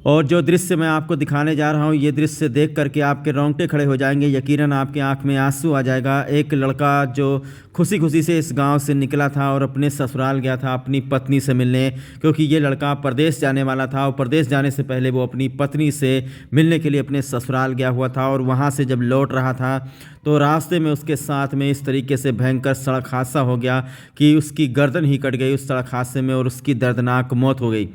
और जो दृश्य मैं आपको दिखाने जा रहा हूँ, ये दृश्य देख करके आपके रोंगटे खड़े हो जाएंगे, यकीनन आपकी आंख में आंसू आ जाएगा। एक लड़का जो खुशी खुशी से इस गांव से निकला था और अपने ससुराल गया था अपनी पत्नी से मिलने, क्योंकि ये लड़का परदेश जाने वाला था और परदेश जाने से पहले वो अपनी पत्नी से मिलने के लिए अपने ससुराल गया हुआ था। और वहाँ से जब लौट रहा था तो रास्ते में उसके साथ में इस तरीके से भयंकर सड़क हादसा हो गया कि उसकी गर्दन ही कट गई उस सड़क हादसे में और उसकी दर्दनाक मौत हो गई।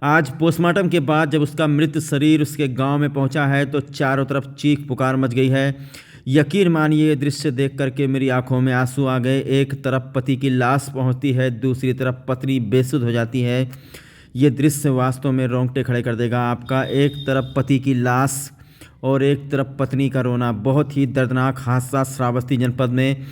आज पोस्टमार्टम के बाद जब उसका मृत शरीर उसके गांव में पहुंचा है तो चारों तरफ चीख पुकार मच गई है। यकीन मानिए, ये दृश्य देख करके मेरी आंखों में आंसू आ गए। एक तरफ पति की लाश पहुंचती है, दूसरी तरफ पत्नी बेसुध हो जाती है। ये दृश्य वास्तव में रोंगटे खड़े कर देगा आपका। एक तरफ पति की लाश और एक तरफ पत्नी का रोना। बहुत ही दर्दनाक हादसा श्रावस्ती जनपद में।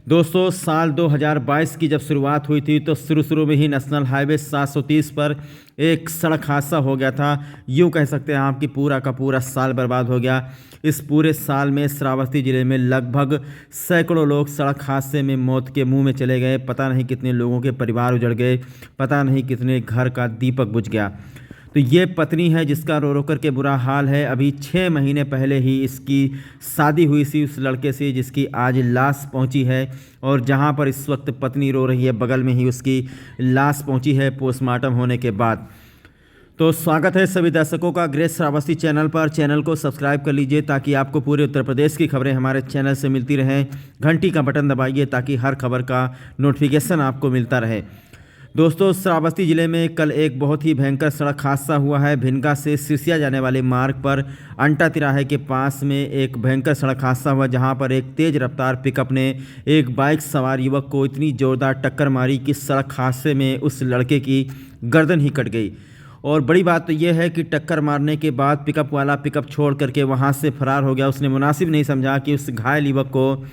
दोस्तों, साल 2022 की जब शुरुआत हुई थी तो शुरू में ही नेशनल हाईवे 730 पर एक सड़क हादसा हो गया था। यूँ कह सकते हैं आप कि पूरा का पूरा साल बर्बाद हो गया। इस पूरे साल में श्रावस्ती ज़िले में लगभग सैकड़ों लोग सड़क हादसे में मौत के मुंह में चले गए। पता नहीं कितने लोगों के परिवार उजड़ गए, पता नहीं कितने घर का दीपक बुझ गया। तो ये पत्नी है जिसका रो रो करके बुरा हाल है। अभी 6 महीने पहले ही इसकी शादी हुई थी उस लड़के से जिसकी आज लाश पहुंची है, और जहां पर इस वक्त पत्नी रो रही है बगल में ही उसकी लाश पहुंची है पोस्टमार्टम होने के बाद। तो स्वागत है सभी दर्शकों का ग्रेस श्रावस्ती चैनल पर। चैनल को सब्सक्राइब कर लीजिए ताकि आपको पूरे उत्तर प्रदेश की खबरें हमारे चैनल से मिलती रहें। घंटी का बटन दबाइए ताकि हर खबर का नोटिफिकेशन आपको मिलता रहे। दोस्तों, श्रावस्ती ज़िले में कल एक बहुत ही भयंकर सड़क हादसा हुआ है। भिनगा से सिरसिया जाने वाले मार्ग पर अंटा तिराहे के पास में एक भयंकर सड़क हादसा हुआ, जहां पर एक तेज़ रफ्तार पिकअप ने एक बाइक सवार युवक को इतनी ज़ोरदार टक्कर मारी कि सड़क हादसे में उस लड़के की गर्दन ही कट गई। और बड़ी बात तो यह है कि टक्कर मारने के बाद पिकअप वाला पिकअप छोड़ करके वहाँ से फरार हो गया। उसने मुनासिब नहीं समझा कि उस घायल युवक को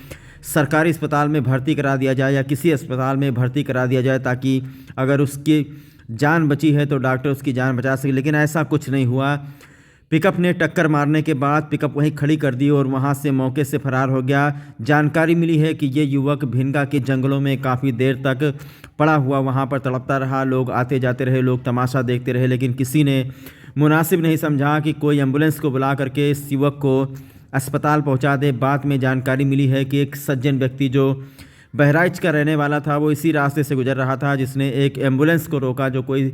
सरकारी अस्पताल में भर्ती करा दिया जाए या किसी अस्पताल में भर्ती करा दिया जाए, ताकि अगर उसकी जान बची है तो डॉक्टर उसकी जान बचा सके। लेकिन ऐसा कुछ नहीं हुआ। पिकअप ने टक्कर मारने के बाद पिकअप वहीं खड़ी कर दी और वहां से मौके से फरार हो गया। जानकारी मिली है कि ये युवक भिनगा के जंगलों में काफ़ी देर तक पड़ा हुआ वहां पर तड़पता रहा। लोग आते जाते रहे, लोग तमाशा देखते रहे, लेकिन किसी ने मुनासिब नहीं समझा कि कोई एम्बुलेंस को बुला करके इस युवक को अस्पताल पहुंचा दे। बाद में जानकारी मिली है कि एक सज्जन व्यक्ति जो बहराइच का रहने वाला था वो इसी रास्ते से गुजर रहा था, जिसने एक एम्बुलेंस को रोका जो कोई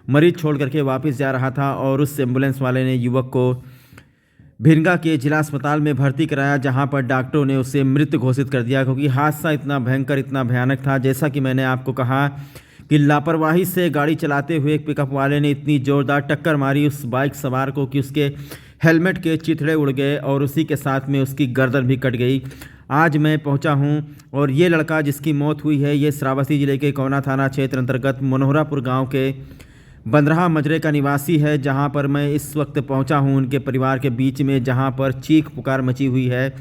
मरीज छोड़ करके वापस जा रहा था, और उस एम्बुलेंस वाले ने युवक को भिनगा के जिला अस्पताल में भर्ती कराया, जहां पर डॉक्टरों ने उसे मृत घोषित कर दिया, क्योंकि हादसा इतना भयंकर इतना भयानक था। जैसा कि मैंने आपको कहा कि लापरवाही से गाड़ी चलाते हुए एक पिकअप वाले ने इतनी ज़ोरदार टक्कर मारी उस बाइक सवार को कि उसके हेलमेट के चिथड़े उड़ गए और उसी के साथ में उसकी गर्दन भी कट गई। आज मैं पहुंचा हूं और ये लड़का जिसकी मौत हुई है ये श्रावस्ती ज़िले के कोना थाना क्षेत्र अंतर्गत मनोहरापुर गांव के बंदरहा मजरे का निवासी है, जहां पर मैं इस वक्त पहुंचा हूं उनके परिवार के बीच में, जहां पर चीख पुकार मची हुई है।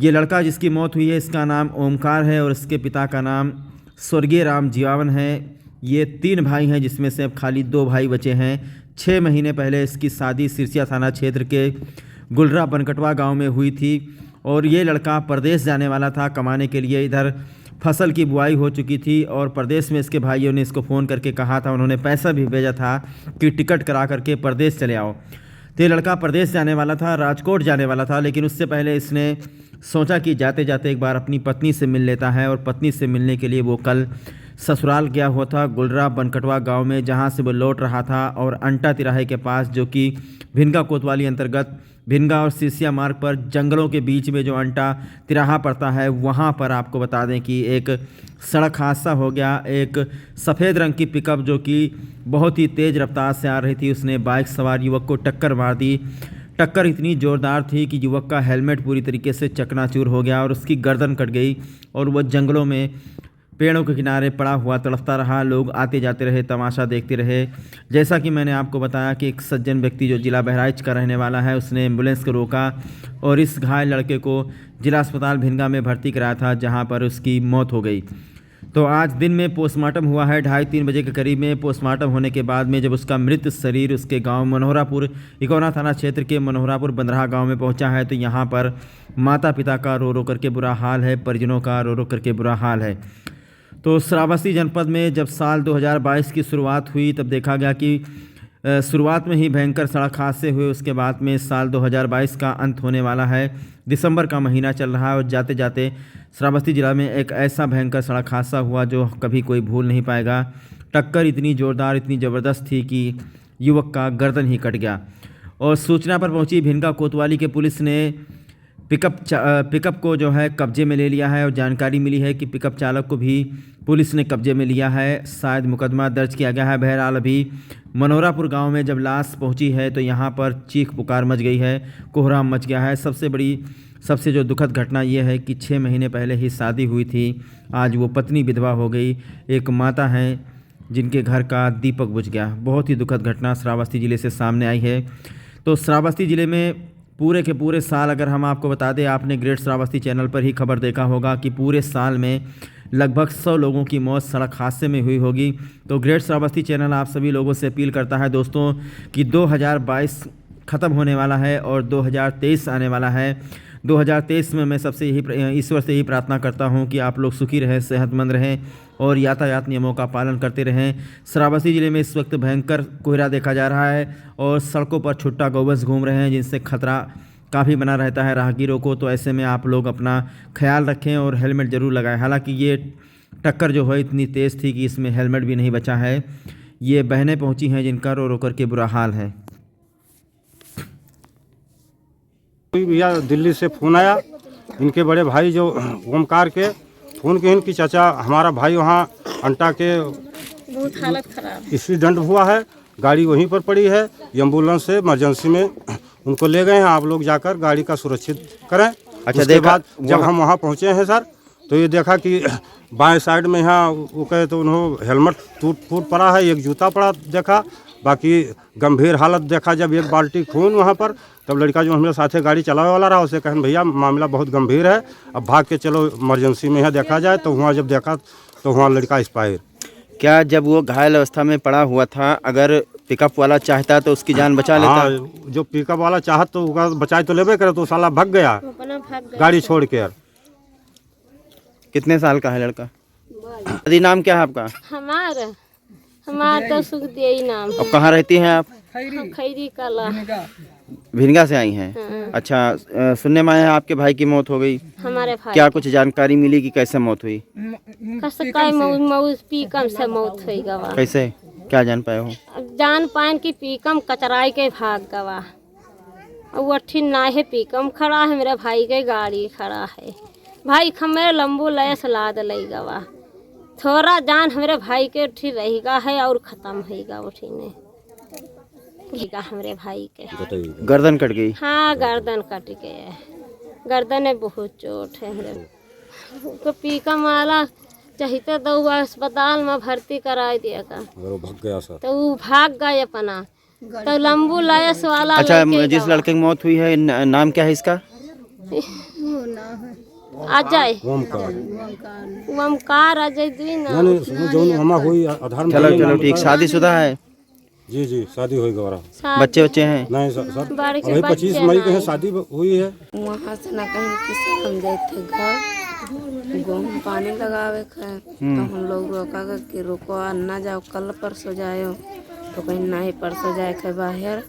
ये लड़का जिसकी मौत हुई है इसका नाम ओमकार है और इसके पिता का नाम स्वर्गीय राम जीवावन है। ये 3 भाई हैं जिसमें से अब खाली 2 भाई बचे हैं। 6 महीने पहले इसकी शादी सिरसिया थाना क्षेत्र के गुलरा बनकटवा गांव में हुई थी और ये लड़का परदेश जाने वाला था कमाने के लिए। इधर फसल की बुआई हो चुकी थी और परदेश में इसके भाइयों ने इसको फ़ोन करके कहा था, उन्होंने पैसा भी भेजा था कि टिकट करा करके परदेश चले आओ। तो ये लड़का परदेश जाने वाला था, राजकोट जाने वाला था, लेकिन उससे पहले इसने सोचा कि जाते जाते एक बार अपनी पत्नी से मिल लेता है, और पत्नी से मिलने के लिए वो कल ससुराल गया हुआ था गुलरा बनकटवा गांव में, जहां से वो लौट रहा था। और अंटा तिराहे के पास, जो कि भिनगा कोतवाली अंतर्गत भिनगा और सिरसिया मार्ग पर जंगलों के बीच में जो अंटा तिराहा पड़ता है, वहां पर आपको बता दें कि एक सड़क हादसा हो गया। एक सफ़ेद रंग की पिकअप जो कि बहुत ही तेज़ रफ्तार से आ रही थी, उसने बाइक सवार युवक को टक्कर मार दी। टक्कर इतनी ज़ोरदार थी कि युवक का हेलमेट पूरी तरीके से चकनाचूर हो गया और उसकी गर्दन कट गई और वह जंगलों में पेड़ों के किनारे पड़ा हुआ तड़पता रहा। लोग आते जाते रहे, तमाशा देखते रहे। जैसा कि मैंने आपको बताया कि एक सज्जन व्यक्ति जो जिला बहराइच का रहने वाला है, उसने एम्बुलेंस को रोका और इस घायल लड़के को जिला अस्पताल भिनगा में भर्ती कराया था, जहां पर उसकी मौत हो गई। तो आज दिन में पोस्टमार्टम हुआ है 2:30-3 बजे के करीब में। पोस्टमार्टम होने के बाद में जब उसका मृत शरीर उसके गांव मनोहरापुर इकोना थाना क्षेत्र के मनोहरापुर बंदरहा गांव में पहुंचा है, तो यहां पर माता पिता का रो रो करके बुरा हाल है, परिजनों का रो रो करके बुरा हाल है। तो श्रावस्ती जनपद में जब साल 2022 की शुरुआत हुई तब देखा गया कि शुरुआत में ही भयंकर सड़क हादसे हुए, उसके बाद में साल 2022 का अंत होने वाला है। दिसंबर का महीना चल रहा है और जाते जाते श्रावस्ती जिला में एक ऐसा भयंकर सड़क हादसा हुआ जो कभी कोई भूल नहीं पाएगा। टक्कर इतनी ज़ोरदार, इतनी ज़बरदस्त थी कि युवक का गर्दन ही कट गया। और सूचना पर पहुंची भिनगा कोतवाली के पुलिस ने पिकअप को जो है कब्जे में ले लिया है और जानकारी मिली है कि पिकअप चालक को भी पुलिस ने कब्जे में लिया है। शायद मुकदमा दर्ज किया गया है। बहरहाल अभी मनोरापुर गांव में जब लाश पहुंची है तो यहां पर चीख पुकार मच गई है, कोहराम मच गया है। सबसे जो दुखद घटना ये है कि 6 महीने पहले ही शादी हुई थी, आज वो पत्नी विधवा हो गई। एक माता हैं जिनके घर का दीपक बुझ गया। बहुत ही दुखद घटना श्रावस्ती ज़िले से सामने आई है। तो श्रावस्ती ज़िले में पूरे के पूरे साल अगर हम आपको बता दें, आपने ग्रेट श्रावस्ती चैनल पर ही खबर देखा होगा कि पूरे साल में लगभग 100 लोगों की मौत सड़क हादसे में हुई होगी। तो ग्रेट श्रावस्ती चैनल आप सभी लोगों से अपील करता है दोस्तों कि 2022 ख़त्म होने वाला है और 2023 आने वाला है। 2023 में मैं सबसे ईश्वर से ही प्रार्थना करता हूं कि आप लोग सुखी रहें, सेहतमंद रहें और यातायात नियमों का पालन करते रहें। श्रावस्ती ज़िले में इस वक्त भयंकर कोहरा देखा जा रहा है और सड़कों पर छुट्टा गौवंश घूम रहे हैं, जिनसे खतरा काफ़ी बना रहता है राहगीरों को। तो ऐसे में आप लोग अपना ख्याल रखें और हेलमेट ज़रूर लगाएं। हालांकि ये टक्कर जो है इतनी तेज़ थी कि इसमें हेलमेट भी नहीं बचा है। ये बहनें पहुंची हैं जिनका रो रो करके बुरा हाल है। भैया दिल्ली से फ़ोन आया, इनके बड़े भाई जो ओमकार के फ़ोन के इनकी चाचा हमारा भाई वहाँ अंटा के बहुत हालत खराब, एक्सीडेंट हुआ है, गाड़ी वहीं पर पड़ी है। एम्बुलेंस से इमरजेंसी में उनको ले गए हैं, आप लोग जाकर गाड़ी का सुरक्षित करें। अच्छा, उसके बाद जब हम वहाँ पहुँचे हैं सर, तो ये देखा कि बाएं साइड में यहाँ वो कहे तो उन्होंने हेलमेट टूट पड़ा है, एक जूता पड़ा देखा, बाकी गंभीर हालत देखा जब एक बाल्टी खून वहाँ पर। तब लड़का जो हमारे साथ गाड़ी चलाने वाला रहा उसे कहन भैया मामला बहुत गंभीर है, अब भाग के चलो इमरजेंसी में यहाँ देखा जाए। तो वहाँ जब देखा तो वहाँ लड़का एक्सपायर। क्या जब वो घायल अवस्था में पड़ा हुआ था, अगर पिकअप वाला चाहता तो उसकी जान बचा लेता? हाँ, जो पिकअप वाला चाहत तो बचाए तो लेबे करे, तो साला भाग गया गाड़ी छोड़ के। कितने साल का है लड़का? यदि नाम क्या है आपका? हमारा तो सुखदेई नाम है। अब कहाँ रहती हैं आप? खैरी कला, भिनगा से आई हैं। हाँ। अच्छा, सुनने में आया आपके भाई की मौत हो गई। हमारे भाई क्या कुछ जानकारी मिली कि कैसे मौत हुई? पीकम से मौत हुई गवा। कैसे, क्या जान पाए हो? अब जान पाए कि पीकम कचराई के भाग गवा। वो अठी ना है, पीकम खड़ा है, मेरे भाई के गाड़ी खड़ा है। भाई मेरे लंबू लयस लाद लई गवा, थोड़ा जान हमारे भाई के उठी रहेगा है और ख़त्म होगा। उठी ने हमारे भाई के गर्दन कट गई। हाँ, गर्दन कट गया, गर्दन में बहुत चोट है। तो पीकम वाला चाहते तो वो अस्पताल में भर्ती करा दिया का, तो वो भाग गए अपना। तो लंबू लायस वाला। अच्छा, जिस लड़के की मौत हुई है नाम क्या है इसका? अजय, ओमकार अजय दुई नाम। चलो ठीक। शादीशुदा है? जी शादी हुई गौरा। बच्चे हैं? नहीं सर, अभी 25 मई के शादी हुई है। वहाँ से ना कहीं किसी हम गए थे घर गेहूँ पानी लगावे थे, तो हम लोग रोका कि रुको ना जाओ, कल परसों जाओ। तो कहीं नहीं, परसों जाए थे बाहर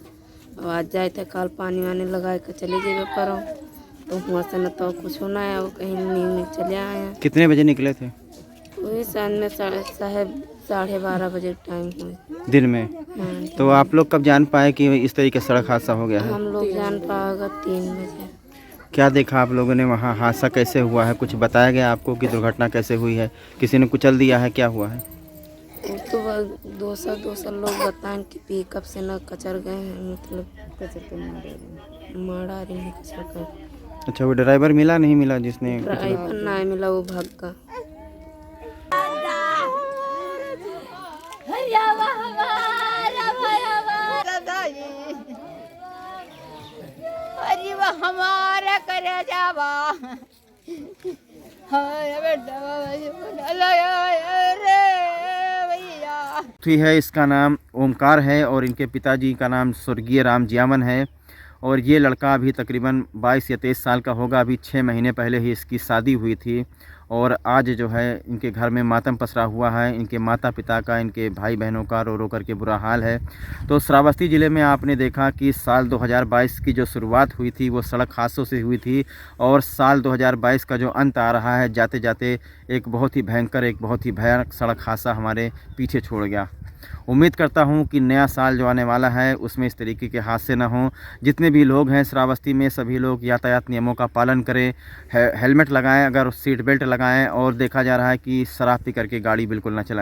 और आज जाए थे, कल पानी वानी लगा के चले जाए करो। तो वहाँ से न तो कुछ ना आया, वो कहीं नींद चले आए। कितने बजे निकले थे? वही शाम में 12:30 बजे टाइम हुई दिन में। तो आप लोग कब जान पाए कि इस तरीके से सड़क हादसा हो गया है? हम लोग जान पाएगा 3 बजे। क्या देखा आप लोगों ने वहाँ? हादसा कैसे हुआ है? कुछ बताया गया आपको कि दुर्घटना कैसे हुई है? किसी ने कुचल दिया है? क्या हुआ है? तो 200 लोग बताएं कि पिकअप से न कचर गए हैं, मतलब मारा रही है कचर कर। अच्छा, वो ड्राइवर मिला नहीं मिला जिसने? ड्राइवर नहीं मिला, वो भाग का। हमारा करे जावा है। इसका नाम ओमकार है और इनके पिताजी का नाम स्वर्गीय राम जियामन है। और ये लड़का अभी तकरीबन 22 या 23 साल का होगा। अभी 6 महीने पहले ही इसकी शादी हुई थी और आज जो है इनके घर में मातम पसरा हुआ है। इनके माता पिता का, इनके भाई बहनों का रो रो करके बुरा हाल है। तो श्रावस्ती ज़िले में आपने देखा कि साल 2022 की जो शुरुआत हुई थी वो सड़क हादसों से हुई थी और साल 2022 का जो अंत आ रहा है जाते जाते एक बहुत ही भयंकर, एक बहुत ही भयानक सड़क हादसा हमारे पीछे छोड़ गया। उम्मीद करता हूं कि नया साल जो आने वाला है उसमें इस तरीके के हादसे ना हों। जितने भी लोग हैं श्रावस्ती में सभी लोग यातायात नियमों का पालन करें, हेलमेट लगाएं, अगर सीट बेल्ट लगाएं और देखा जा रहा है कि शराब पी करके गाड़ी बिल्कुल ना चलाएं।